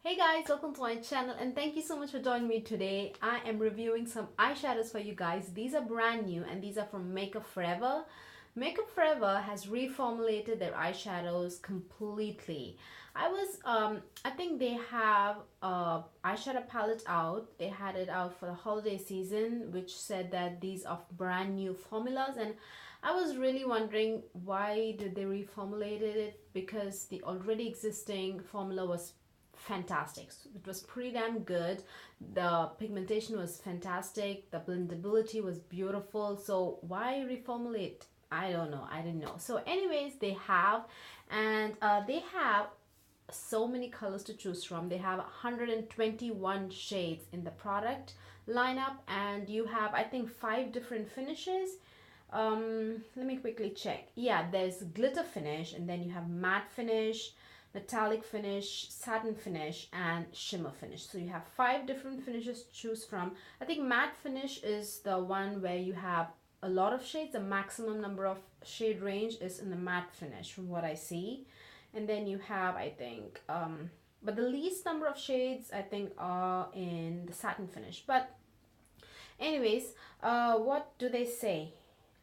Hey guys, welcome to my channel and thank you so much for joining me today. I am reviewing some eyeshadows for you guys. These are brand new and these are from Makeup Forever. Makeup Forever has reformulated their eyeshadows completely. I think they have eyeshadow palette out. They had it out for the holiday season, which said that these are brand new formulas, and I was really wondering why did they reformulated it, because the already existing formula was fantastic. It was pretty damn good. The pigmentation was fantastic. The blendability was beautiful. So why reformulate? I don't know. I didn't know. So anyways, they have, and they have so many colors to choose from. They have 121 shades in the product lineup, and you have, I think, 5 different finishes. Let me quickly check. Yeah, there's glitter finish, and then you have matte finish, metallic finish, satin finish, and shimmer finish. So you have 5 different finishes to choose from. I think matte finish is the one where you have a lot of shades. The maximum number of shade range is in the matte finish from what I see. And then you have, I think, but the least number of shades I think are in the satin finish. But anyways, what do they say?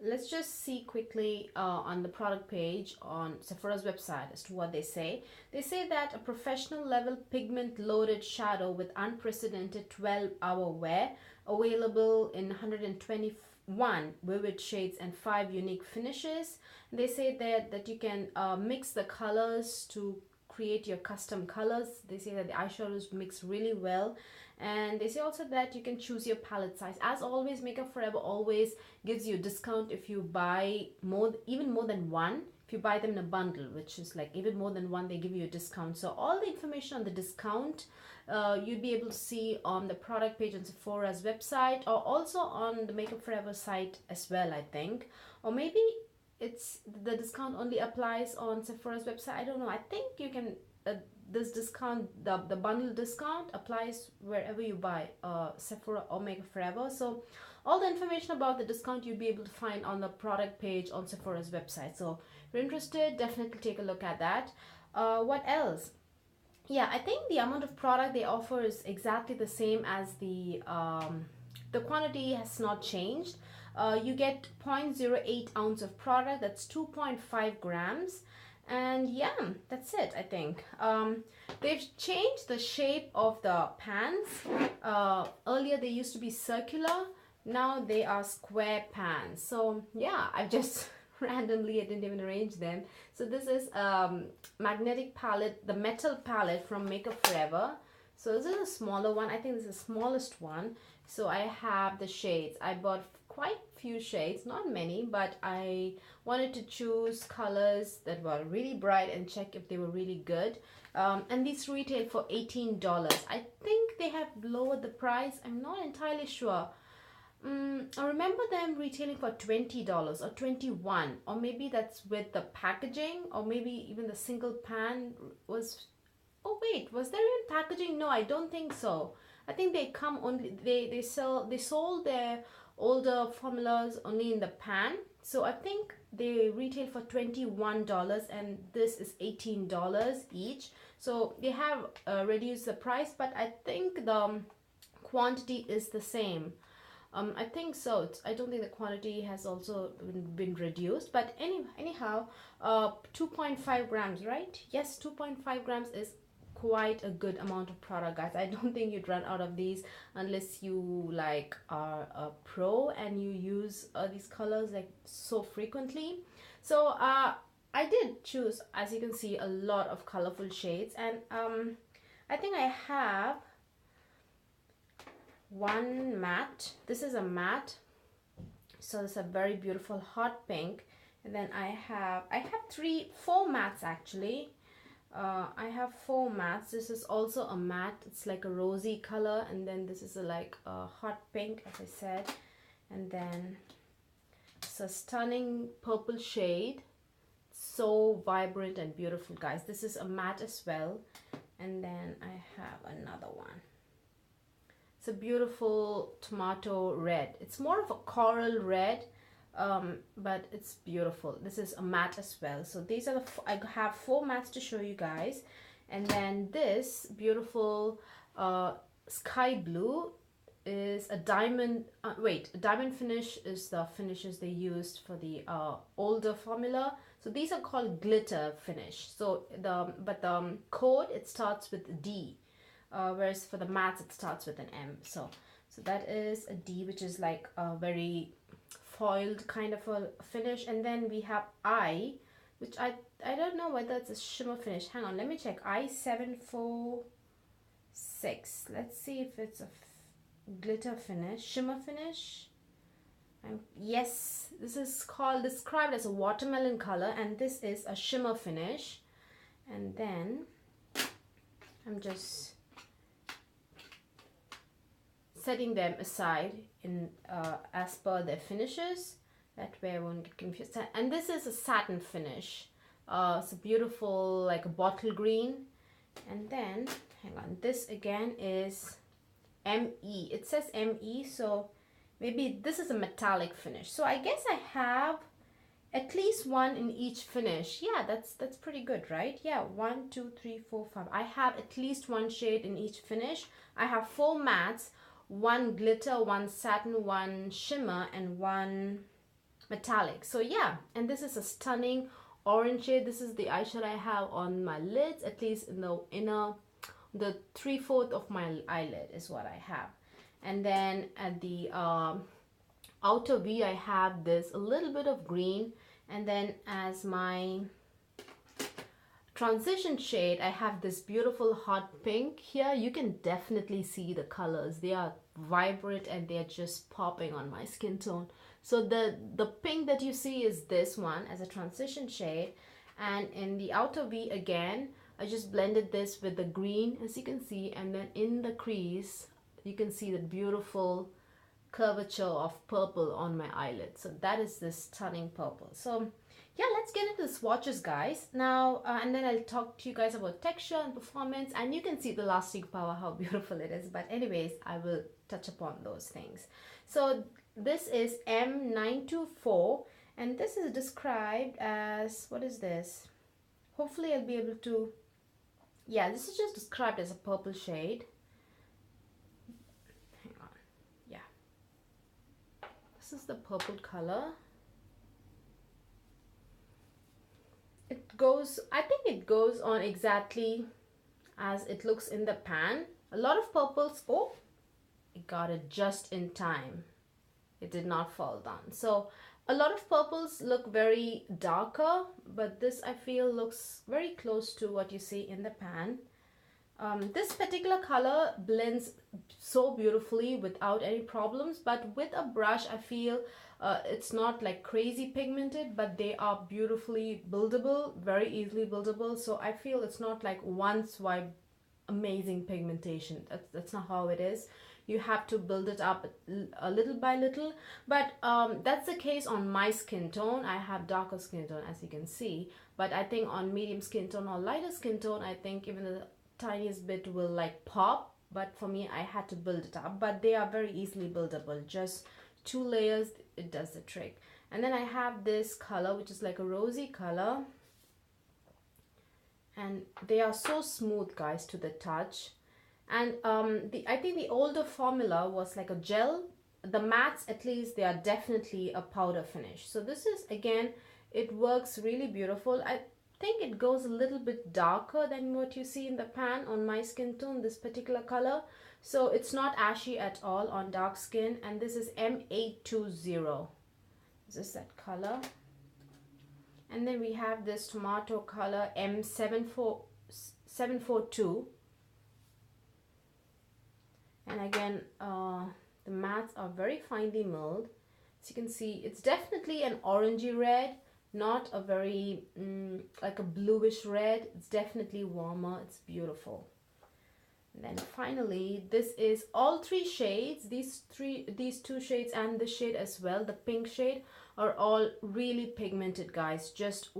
Let's just see quickly on the product page on Sephora's website as to what they say. They say that a professional level pigment loaded shadow with unprecedented 12-hour wear, available in 121 vivid shades and 5 unique finishes. They say that you can mix the colors to create your custom colors. They say that the eyeshadows mix really well, and they say also that you can choose your palette size. As always, Makeup Forever always gives you a discount if you buy even more than one. If you buy them in a bundle, which is like even more than one, they give you a discount. So all the information on the discount you'd be able to see on the product page on Sephora's website, or also on the Makeup Forever site as well, I think. Or maybe it's the discount only applies on Sephora's website. I don't know. I think you can this discount, the bundle discount, applies wherever you buy Sephora or Makeup Forever. So all the information about the discount you'll be able to find on the product page on Sephora's website. So if you're interested, definitely take a look at that. What else? Yeah, I think the amount of product they offer is exactly the same as the quantity has not changed. You get 0.08 ounce of product, that's 2.5 grams. And yeah, that's it, I think. They've changed the shape of the pans. Earlier they used to be circular, now they are square pans. So yeah, I've just randomly, I didn't even arrange them. So this is magnetic palette, the metal palette from Makeup Forever. So this is a smaller one. I think this is the smallest one. So I have the shades. I bought quite few shades, not many, but I wanted to choose colors that were really bright and check if they were really good. And these retail for $18. I think they have lowered the price. I'm not entirely sure. I remember them retailing for $20 or $21, or maybe that's with the packaging, or maybe even the single pan was. Oh wait, was there even packaging? No, I don't think so. I think they come only, they sold their older formulas only in the pan. So I think they retail for $21 and this is $18 each. So they have reduced the price, but I think the quantity is the same. I think so. I don't think the quantity has also been reduced, but anyhow, 2.5 grams, right? Yes, 2.5 grams is quite a good amount of product, guys. I don't think you'd run out of these unless you like are a pro and you use these colors like so frequently. So I did choose, as you can see, a lot of colorful shades, and I think I have one matte. This is a matte, so it's a very beautiful hot pink. And then I have 4 mattes actually. I have 4 mattes. This is also a matte. It's like a rosy color, and then this is like a hot pink, as I said, and then it's a stunning purple shade. So vibrant and beautiful, guys. This is a matte as well, and then I have another one. It's a beautiful tomato red. It's more of a coral red, but it's beautiful. This is a matte as well. So these are I have 4 mattes to show you guys, And then this beautiful sky blue is a diamond, a diamond finish is the finishes they used for the older formula. So these are called glitter finish. So the code, it starts with D, whereas for the mattes it starts with an M. So that is a D, which is like a very foiled kind of a finish. And then we have I, which I don't know whether it's a shimmer finish. Hang on, let me check. I746. Let's see if it's a glitter finish, shimmer finish. Yes, this is described as a watermelon color, and this is a shimmer finish. And then I'm just setting them aside in as per their finishes, that way I won't get confused. And this is a satin finish. It's a beautiful, like a bottle green. And then hang on, this again is ME. It says ME, so maybe this is a metallic finish. So I guess I have at least one in each finish. Yeah, that's pretty good, right? Yeah, 1 2 3 4 5. I have at least one shade in each finish. I have 4 mattes, 1 glitter, 1 satin, 1 shimmer, and 1 metallic. So yeah, and this is a stunning orange shade. This is the eyeshadow I have on my lids, at least in the inner, the 3/4 of my eyelid is what I have. And then at the outer V, I have this a little bit of green, and then as my transition shade, I have this beautiful hot pink. Here you can definitely see the colors. They are vibrant and they're just popping on my skin tone. So the pink that you see is this one as a transition shade, and in the outer V again, I just blended this with the green, as you can see, and then in the crease you can see the beautiful curvature of purple on my eyelid. So that is this stunning purple. So yeah, let's get into the swatches, guys, now, and then I'll talk to you guys about texture and performance, and you can see the lasting power, how beautiful it is. But anyways, I will touch upon those things. So this is M924, and this is described as, what is this? Hopefully I'll be able to, yeah, this is just described as a purple shade. Hang on, yeah, this is the purple color. It goes, I think it goes on exactly as it looks in the pan. A lot of purples, oh, it got it just in time. It did not fall down. So a lot of purples look very darker, but this I feel looks very close to what you see in the pan. This particular color blends so beautifully without any problems, but with a brush I feel it's not like crazy pigmented, but they are beautifully buildable, very easily buildable. So I feel it's not like one swipe amazing pigmentation. That's not how it is. You have to build it up a little by little, but that's the case on my skin tone. I have darker skin tone, as you can see, but I think on medium skin tone or lighter skin tone, I think even the tiniest bit will like pop, but for me I had to build it up. But they are very easily buildable, just 2 layers, it does the trick. And then I have this color, which is like a rosy color, and they are so smooth, guys, to the touch. And I think the older formula was like a gel. The mattes, at least, they are definitely a powder finish. So this is, again, it works really beautiful. I think it goes a little bit darker than what you see in the pan on my skin tone, this particular color. So it's not ashy at all on dark skin. And this is M820. This is that color. And then we have this tomato color, M742. And again, the mattes are very finely milled. As you can see, it's definitely an orangey red, not a very like a bluish red. It's definitely warmer. It's beautiful. And then finally, this is all 3 shades. These 2 shades and the shade as well, the pink shade, are all really pigmented, guys. Just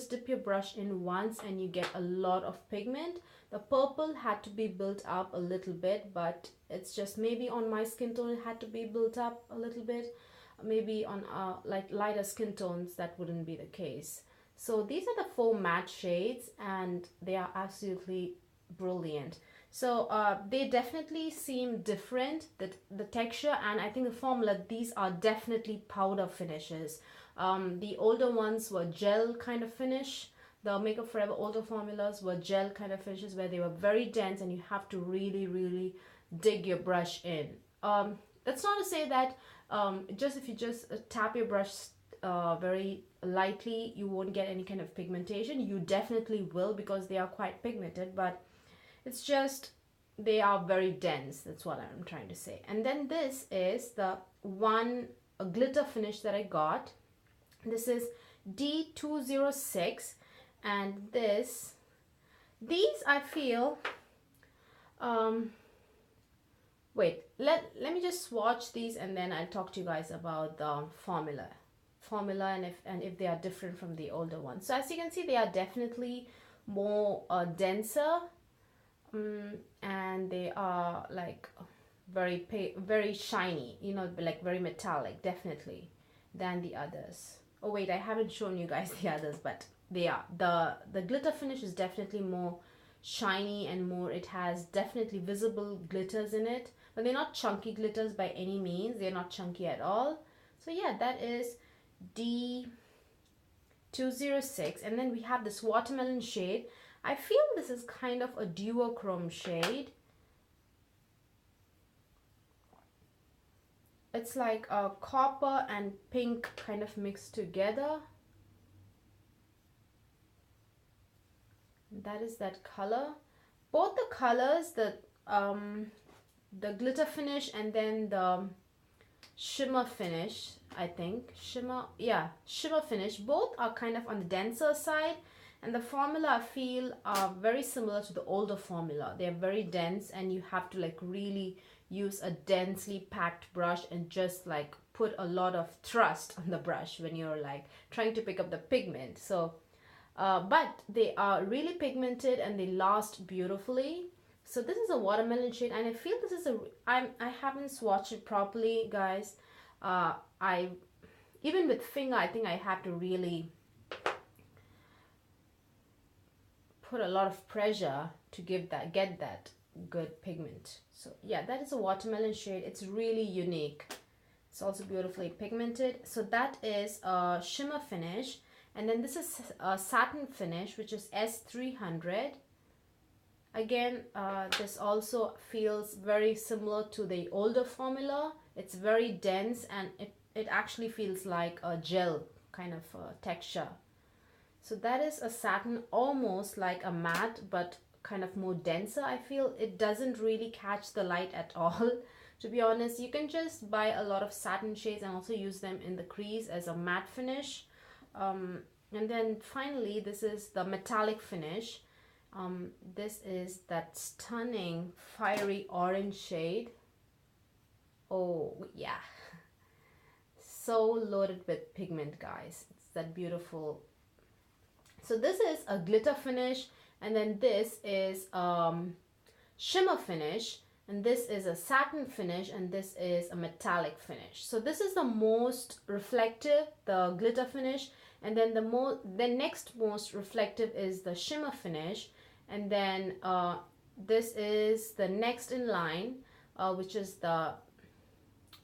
dip your brush in once and you get a lot of pigment. The purple had to be built up a little bit, but it's just maybe on my skin tone it had to be built up a little bit. Maybe on like lighter skin tones that wouldn't be the case. So these are the 4 matte shades and they are absolutely brilliant. So they definitely seem different, the texture, and I think the formula, these are definitely powder finishes. The older ones were gel kind of finish. The Makeup Forever older formulas were gel kind of finishes where they were very dense and you have to really dig your brush in. That's not to say that just if you just tap your brush very lightly, you won't get any kind of pigmentation. You definitely will, because they are quite pigmented, but it's just they are very dense. That's what I'm trying to say. And then this is the one glitter finish that I got. This is D206, and these I feel wait, let me just swatch these and then I'll talk to you guys about the formula and if they are different from the older ones. So as you can see, they are definitely more denser, and they are like very shiny, you know, like very metallic, definitely, than the others. Oh wait, I haven't shown you guys the others, but they are, the glitter finish is definitely more shiny and more, it has definitely visible glitters in it, but they're not chunky glitters by any means. They're not chunky at all. So yeah, that is D206. And then we have this watermelon shade. I feel this is kind of a duochrome shade. It's like a copper and pink kind of mixed together. That is that color. Both the colors, the glitter finish and then the shimmer finish, I think shimmer finish, both are kind of on the denser side, and the formula I feel are very similar to the older formula. They're very dense and you have to like really use a densely packed brush and just like put a lot of thrust on the brush when you're like trying to pick up the pigment. So but they are really pigmented and they last beautifully. So this is a watermelon shade, and I feel this is I haven't swatched it properly, guys. I even with finger, I think I have to really put a lot of pressure to get that good pigment. So yeah, that is a watermelon shade. It's really unique. It's also beautifully pigmented. So that is a shimmer finish, and then this is a satin finish, which is S300. Again, this also feels very similar to the older formula. It's very dense and it actually feels like a gel kind of texture. So that is a satin, almost like a matte, but kind of more denser. I feel it doesn't really catch the light at all. To be honest, you can just buy a lot of satin shades and also use them in the crease as a matte finish. And then finally, this is the metallic finish. This is that stunning fiery orange shade. Oh yeah, so loaded with pigment, guys. It's that beautiful. So this is a glitter finish, and then this is shimmer finish, and this is a satin finish, and this is a metallic finish. So this is the most reflective, the glitter finish, and then the next most reflective is the shimmer finish. And then this is the next in line, which is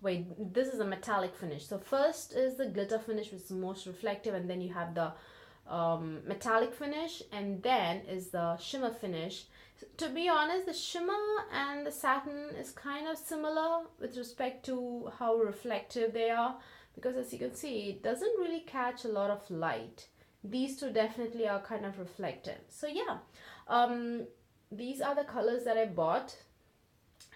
this is a metallic finish. So first is the glitter finish, which is the most reflective, and then you have the metallic finish, and then is the shimmer finish. So, to be honest, the shimmer and the satin is kind of similar with respect to how reflective they are, because as you can see, it doesn't really catch a lot of light. These two definitely are kind of reflective. So yeah, these are the colors that I bought.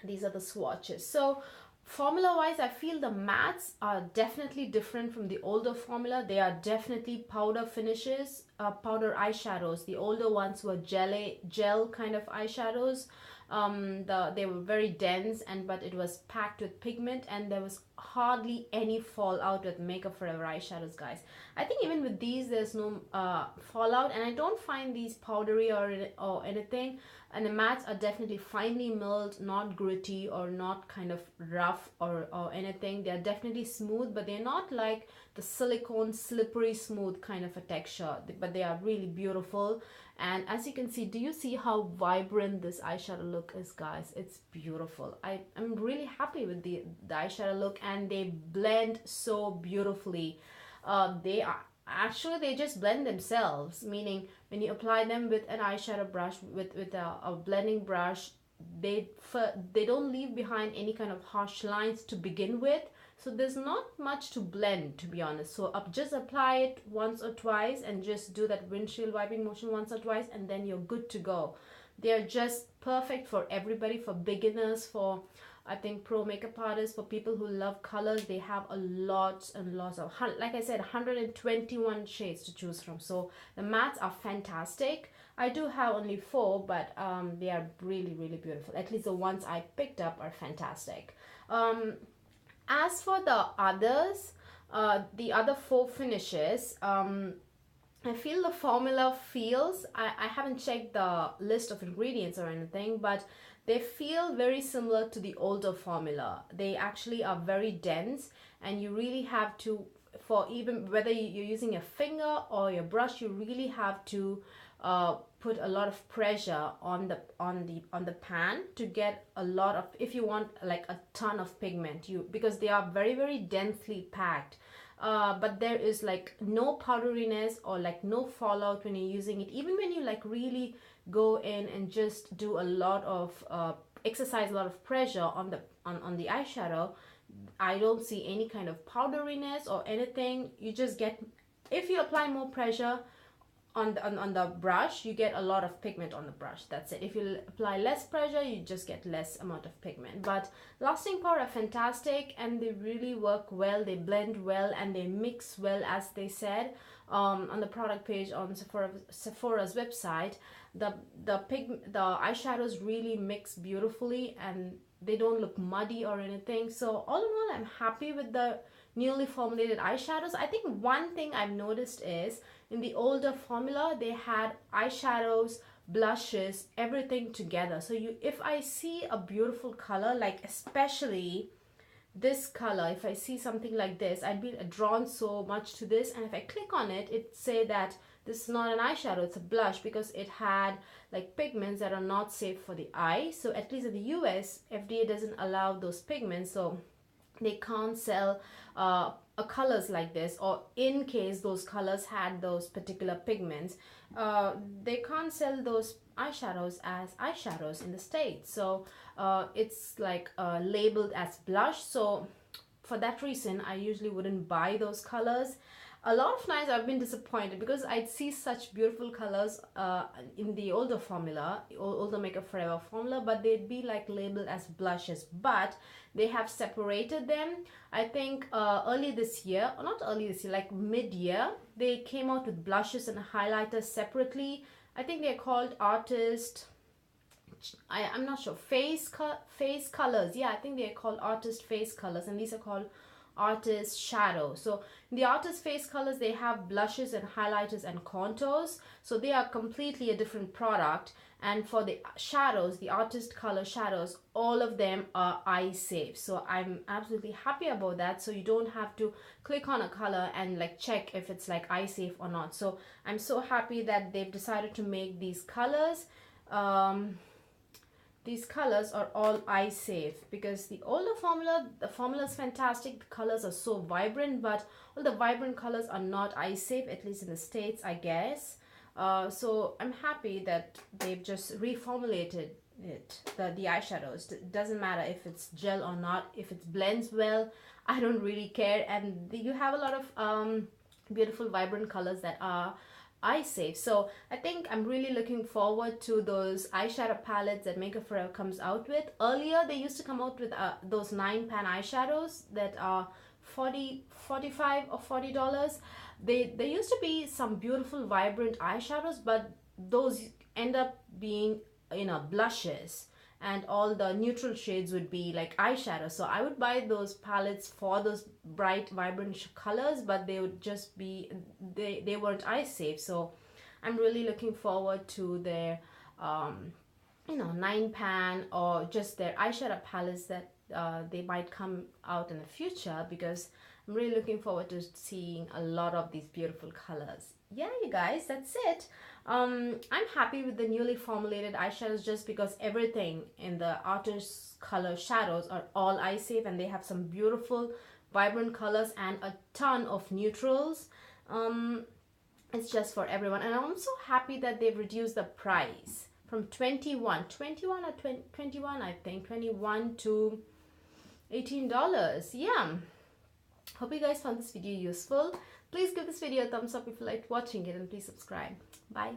These are the swatches. So formula wise, I feel the mattes are definitely different from the older formula. They are definitely powder finishes, powder eyeshadows. The older ones were gel kind of eyeshadows. They were very dense, but it was packed with pigment, and there was hardly any fallout with Makeup Forever eyeshadows, guys. I think even with these there's no fallout, and I don't find these powdery or anything. and the mattes are definitely finely milled, not gritty or not kind of rough or anything. They're definitely smooth, but they're not like the silicone slippery smooth kind of a texture, but they are really beautiful. And as you can see, do you see how vibrant this eyeshadow look is, guys? It's beautiful. I'm really happy with the eyeshadow look, and they blend so beautifully. They are actually, they just blend themselves, meaning when you apply them with an eyeshadow brush, with a blending brush, they don't leave behind any kind of harsh lines to begin with. So there's not much to blend, to be honest. So just apply it once or twice and just do that windshield wiping motion once or twice, and then you're good to go. They're just perfect for everybody, for beginners, for I think pro makeup artists, for people who love colors. They have a lot and lots of, like I said, 121 shades to choose from. So the mattes are fantastic. I do have only 4, but they are really, really beautiful. At least the ones I picked up are fantastic. As for the others, the other 4 finishes, I feel the formula feels, I haven't checked the list of ingredients or anything, but they feel very similar to the older formula. They actually are very dense, and you really have to, for even whether you're using a finger or your brush, you really have to put a lot of pressure on the pan to get a lot of, if you want like a ton of pigment, because they are very, very densely packed. But there is like no powderiness or like no fallout when you're using it. Even when you like really go in and just do a lot of exercise a lot of pressure on the eyeshadow, I don't see any kind of powderiness or anything. You just get, if you apply more pressure on the brush, you get a lot of pigment on the brush. That's it. If you apply less pressure, you just get less amount of pigment. But lasting power are fantastic, and they really work well. They blend well and they mix well, as they said on the product page on Sephora's website. The eyeshadows really mix beautifully, and they don't look muddy or anything. So all in all, I'm happy with the newly formulated eyeshadows. I think one thing I've noticed is, in the older formula, they had eyeshadows, blushes, everything together. So if I see a beautiful color, like especially this color, if I see something like this, I'd be drawn so much to this, and if I click on it, it say that this is not an eyeshadow, it's a blush, because it had like pigments that are not safe for the eye. So at least in the US, FDA doesn't allow those pigments, so they can't sell colors like this, or in case those colors had those particular pigments, they can't sell those eyeshadows as eyeshadows in the States. So it's like labeled as blush. So for that reason, I usually wouldn't buy those colors. A lot of times I've been disappointed because I'd see such beautiful colors in the older formula, older Makeup Forever formula, but they'd be like labeled as blushes. But they have separated them. I think early this year, or not early this year, like mid-year, they came out with blushes and highlighters separately. I think they're called Artist, I'm not sure, face colors. Yeah, I think they're called Artist Face Colors, and these are called Artist Shadow. So in the Artist Face Colors, they have blushes and highlighters and contours, so they are completely a different product. And for the shadows, the Artist Color shadows, all of them are eye safe. So I'm absolutely happy about that. So you don't have to click on a color and like check if it's like eye safe or not. So I'm so happy that they've decided to make these colors. These colors are all eye safe, because the older formula, the formula is fantastic. The colors are so vibrant, but all the vibrant colors are not eye safe, at least in the States, I guess. So I'm happy that they've just reformulated it, the eyeshadows. It doesn't matter if it's gel or not, if it blends well, I don't really care. And you have a lot of beautiful vibrant colors that are eye safe. So I think I'm really looking forward to those eyeshadow palettes that Makeup Forever comes out with. Earlier they used to come out with those 9-pan eyeshadows that are $45 or $40. There used to be some beautiful vibrant eyeshadows, but those end up being, you know, blushes, and all the neutral shades would be like eyeshadow. So I would buy those palettes for those bright vibrant colors, but they would just be, they weren't eye safe. So I'm really looking forward to their you know, 9 pan or just their eyeshadow palettes that they might come out in the future, because I'm really looking forward to seeing a lot of these beautiful colors. Yeah, you guys, that's it. I'm happy with the newly formulated eyeshadows just because everything in the Artist Color shadows are all eye safe, and they have some beautiful vibrant colors and a ton of neutrals. It's just for everyone, and I'm so happy that they've reduced the price from 21 or 21, I think 21 to $18. Yeah, hope you guys found this video useful. Please give this video a thumbs up if you liked watching it, and please subscribe. Bye.